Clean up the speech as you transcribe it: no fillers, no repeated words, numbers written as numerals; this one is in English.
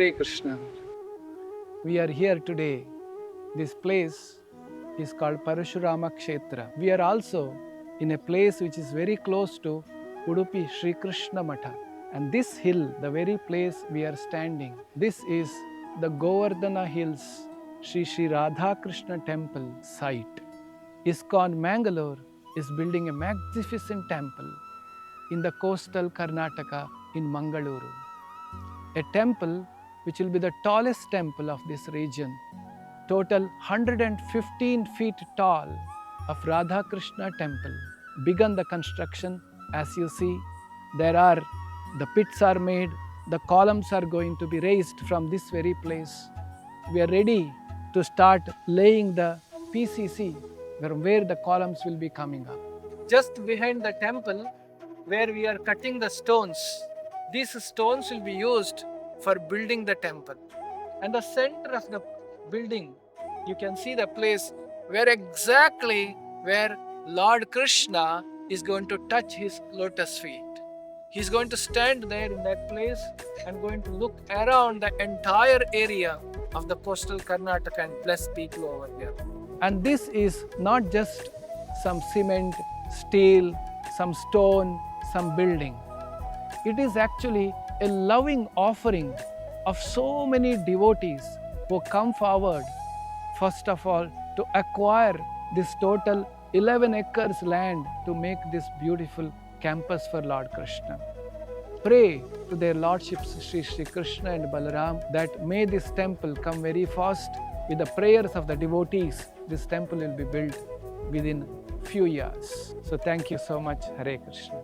Hare Krishna. We are here today. This place is called Parashurama Kshetra. We are also in a place which is very close to Udupi Sri Krishna Matha. And this hill, the very place we are standing, this is the Govardhan Hills Sri Radha Krishna Temple site. ISKCON Mangalore is building a magnificent temple in the coastal Karnataka in Mangalore. A temple which will be the tallest temple of this region, total 115 feet tall of Radha Krishna temple. Begun the construction. As you see, the pits are made, the columns are going to be raised from this very place. We are ready to start laying the PCC where the columns will be coming up. Just behind the temple where we are cutting the stones, these stones will be used for building the temple. And the center of the building, you can see the place where Lord Krishna is going to touch his lotus feet. He's going to stand there in that place and going to look around the entire area of the coastal Karnataka and bless people over there. And this is not just some cement, steel, some stone, some building. It is actually a loving offering of so many devotees who come forward, first of all, to acquire this total 11 acres land to make this beautiful campus for Lord Krishna. Pray to their lordships Sri Krishna and Balaram that may this temple come very fast. With the prayers of the devotees, this temple will be built within few years. So thank you so much. Hare Krishna.